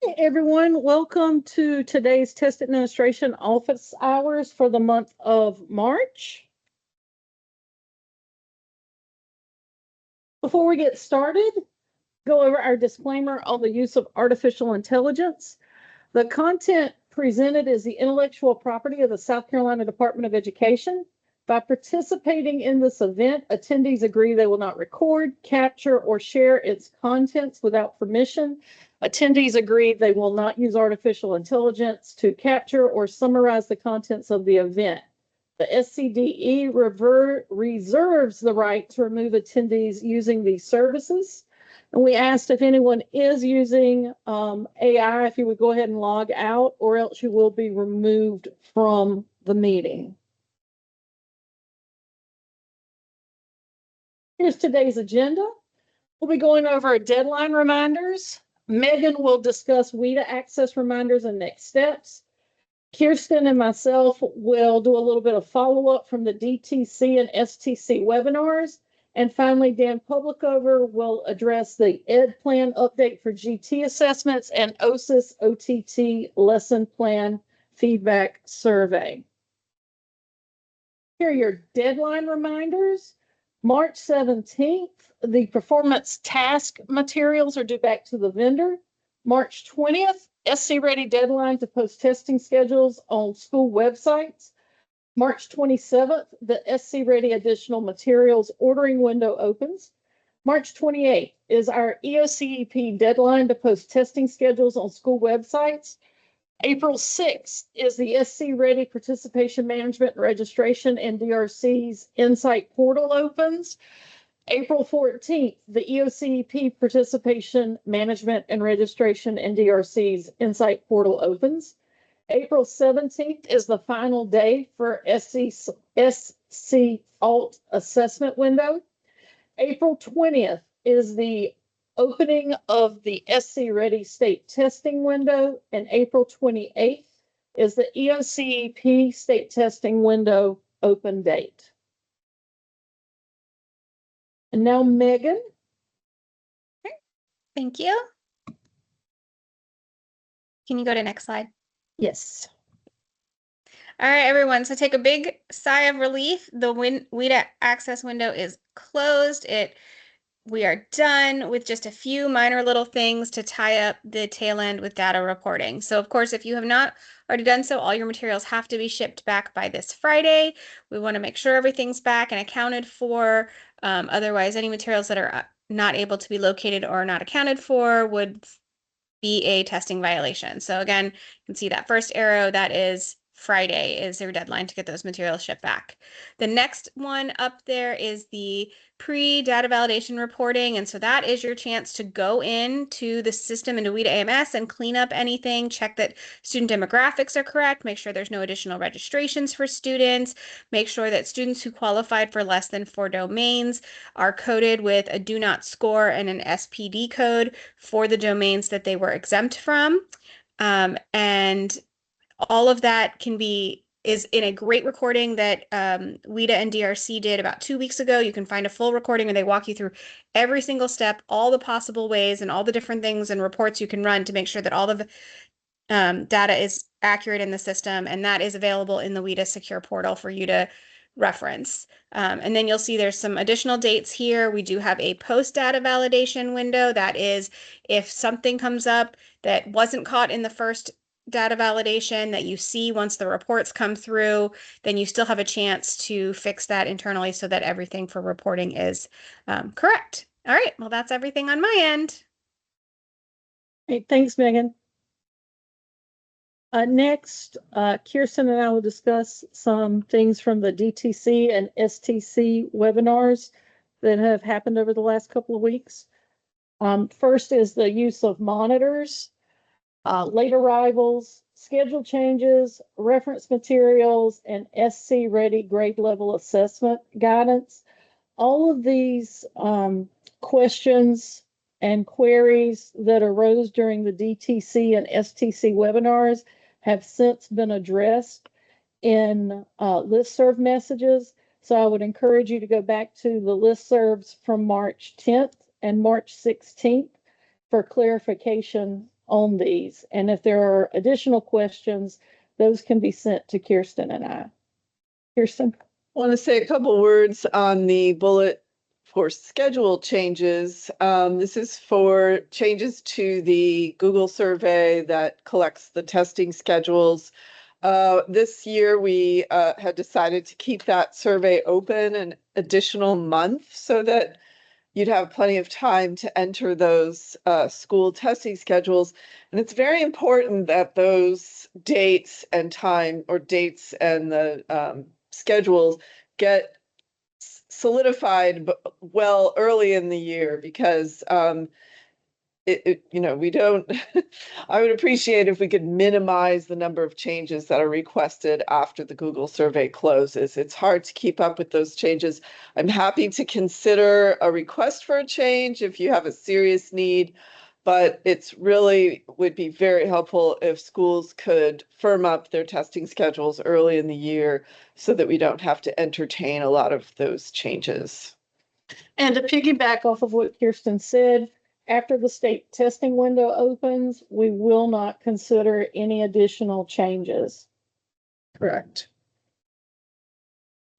Hey, everyone, welcome to today's test administration office hours for the month of March. Before we get started, go over our disclaimer on the use of artificial intelligence. The content presented is the intellectual property of the South Carolina Department of Education. By participating in this event, attendees agree they will not record, capture, or share its contents without permission. Attendees agree they will not use artificial intelligence to capture or summarize the contents of the event. The SCDE reserves the right to remove attendees using these services. And we asked if anyone is using AI, if you would go ahead and log out, or else you will be removed from the meeting. Here's today's agenda. We'll be going over deadline reminders. Megan will discuss WIDA access reminders and next steps. Kirsten and myself will do a little bit of follow-up from the DTC and STC webinars. And finally, Dan Publicover will address the Ed Plan update for GT assessments and OSIS OTT lesson plan feedback survey. Here are your deadline reminders. March 17th, the performance task materials are due back to the vendor. March 20th, SC Ready deadline to post testing schedules on school websites. March 27th, the SC Ready additional materials ordering window opens. March 28th is our EOCEP deadline to post testing schedules on school websites. April 6th is the SC Ready participation management and registration and DRC's Insight portal opens. April 14th, the EOCEP participation management and registration and DRC's Insight portal opens. April 17th is the final day for SC Alt assessment window. April 20th is the opening of the SC Ready state testing window, and April 28th is the EOCEP state testing window open date. And now Megan. Thank you. Can you go to next slide? Yes. All right, everyone. So take a big sigh of relief. The WIDA access window is closed. We are done with just a few minor little things to tie up the tail end with data reporting. So of course, if you have not already done so, all your materials have to be shipped back by this Friday. We want to make sure everything's back and accounted for. Otherwise, any materials that are not able to be located or not accounted for would be a testing violation. So again, you can see that first arrow, that is Friday is your deadline to get those materials shipped back. The next one up there is the pre-data validation reporting. And so that is your chance to go into the system into WIDA AMS and clean up anything, check that student demographics are correct, make sure there's no additional registrations for students, make sure that students who qualified for less than 4 domains are coded with a do not score and an SPD code for the domains that they were exempt from. And all of that is in a great recording that WIDA and DRC did about 2 weeks ago. You can find a full recording and they walk you through every single step, all the possible ways and all the different things and reports you can run to make sure that all of the data is accurate in the system. And that is available in the WIDA secure portal for you to reference. And then you'll see there's some additional dates here. We do have a post data validation window. That is if something comes up that wasn't caught in the first data validation that you see once the reports come through, then you still have a chance to fix that internally so that everything for reporting is correct. All right, well, that's everything on my end. Hey, thanks, Megan. Next, Kirsten and I will discuss some things from the DTC and STC webinars that have happened over the last couple of weeks. First is the use of monitors, late arrivals, schedule changes, reference materials, and SC Ready grade level assessment guidance. All of these questions and queries that arose during the DTC and STC webinars have since been addressed in listserv messages. So I would encourage you to go back to the listservs from March 10th and March 16th for clarification on these. And if there are additional questions, those can be sent to Kirsten and I. Kirsten? I want to say a couple words on the bullet for schedule changes. This is for changes to the Google survey that collects the testing schedules. This year, we had decided to keep that survey open an additional month so that you'd have plenty of time to enter those school testing schedules. And it's very important that those dates and time, or dates and the schedules, get solidified well early in the year, because we don't, I would appreciate if we could minimize the number of changes that are requested after the Google survey closes. It's hard to keep up with those changes. I'm happy to consider a request for a change if you have a serious need, but it's really would be very helpful if schools could firm up their testing schedules early in the year so that we don't have to entertain a lot of those changes. And to piggyback off of what Kirsten said, after the state testing window opens, we will not consider any additional changes. Correct.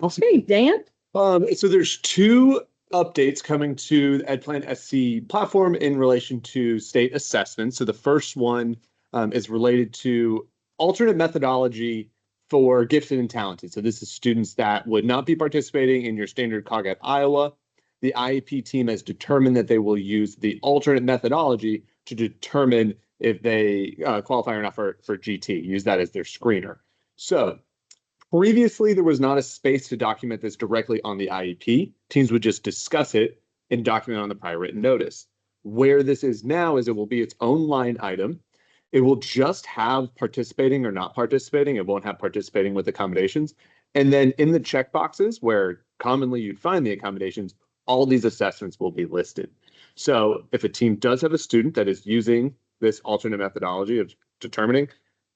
Awesome. Hey, Dan? So there's two updates coming to the EdPlan SC platform in relation to state assessments. So the first one is related to alternate methodology for gifted and talented. So this is students that would not be participating in your standard COG at Iowa. The IEP team has determined that they will use the alternate methodology to determine if they qualify or not for GT, use that as their screener. So previously, there was not a space to document this directly on the IEP. Teams would just discuss it and document on the prior written notice. Where this is now is it will be its own line item. It will just have participating or not participating. It won't have participating with accommodations. And then in the checkboxes where commonly you'd find the accommodations, all these assessments will be listed. So if a team does have a student that is using this alternate methodology of determining,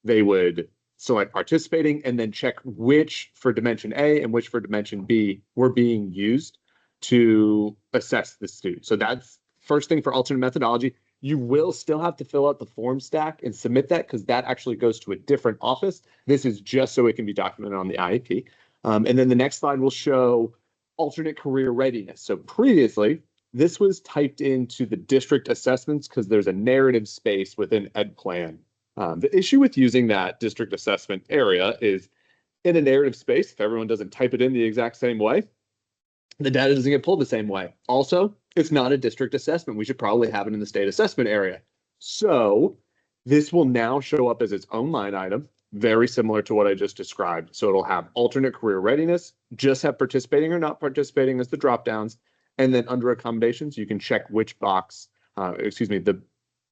they would select participating and then check which for dimension A and which for dimension B were being used to assess the student. So that's first thing for alternate methodology. You will still have to fill out the form stack and submit that because that actually goes to a different office. This is just so it can be documented on the IEP. And then the next slide will show alternate career readiness. So previously, this was typed into the district assessments because there's a narrative space within EdPlan. The issue with using that district assessment area is in a narrative space, if everyone doesn't type it in the exact same way, the data doesn't get pulled the same way. Also, it's not a district assessment. We should probably have it in the state assessment area. So this will now show up as its own line item, very similar to what I just described. So it'll have alternate career readiness, just have participating or not participating as the drop downs. And then under accommodations, you can check which box,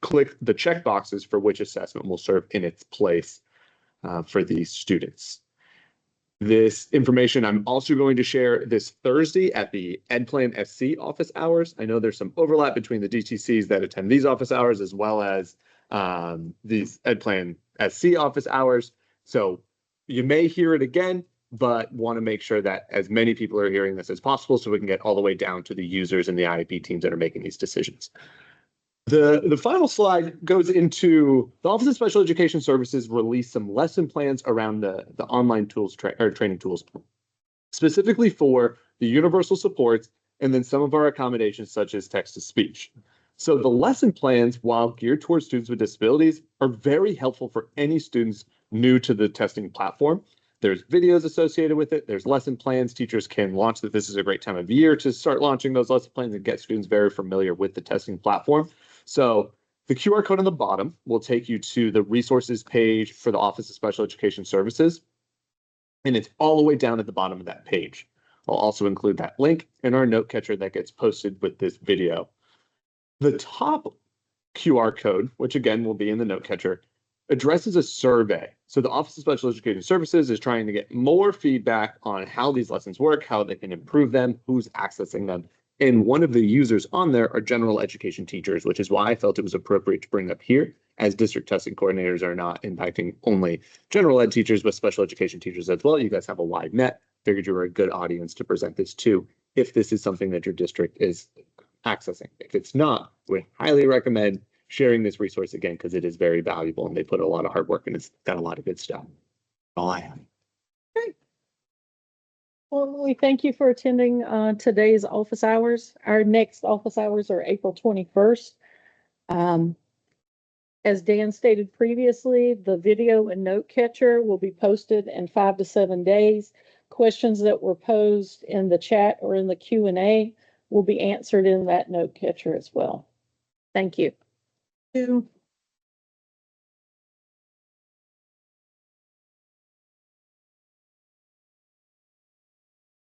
click the check boxes for which assessment will serve in its place for these students. This information I'm also going to share this Thursday at the EdPlan SC office hours. I know there's some overlap between the DTCs that attend these office hours as well as these EdPlan SC office hours. So you may hear it again, but want to make sure that as many people are hearing this as possible so we can get all the way down to the users and the IEP teams that are making these decisions. The final slide goes into the Office of Special Education Services released some lesson plans around the online tools or training tools, specifically for the universal supports and then some of our accommodations such as text-to-speech. So the lesson plans, while geared towards students with disabilities, are very helpful for any students new to the testing platform. There's videos associated with it. There's lesson plans. Teachers can launch that. This is a great time of year to start launching those lesson plans and get students very familiar with the testing platform. So the QR code on the bottom will take you to the resources page for the Office of Special Education Services. And it's all the way down at the bottom of that page. I'll also include that link in our note catcher that gets posted with this video. The top QR code, which again will be in the note catcher, addresses a survey. So the Office of Special Education Services is trying to get more feedback on how these lessons work, how they can improve them, who's accessing them. And one of the users on there are general education teachers, which is why I felt it was appropriate to bring up here, as district testing coordinators are not impacting only general ed teachers, but special education teachers as well. You guys have a wide net. Figured you were a good audience to present this to if this is something that your district is accessing. If it's not, we highly recommend sharing this resource again, because it is very valuable and they put a lot of hard work and it's got a lot of good stuff. All I have. Well, we thank you for attending today's office hours. Our next office hours are April 21st. As Dan stated previously, the video and note catcher will be posted in 5 to 7 days. Questions that were posed in the chat or in the Q&A will be answered in that note catcher as well. Thank you. You.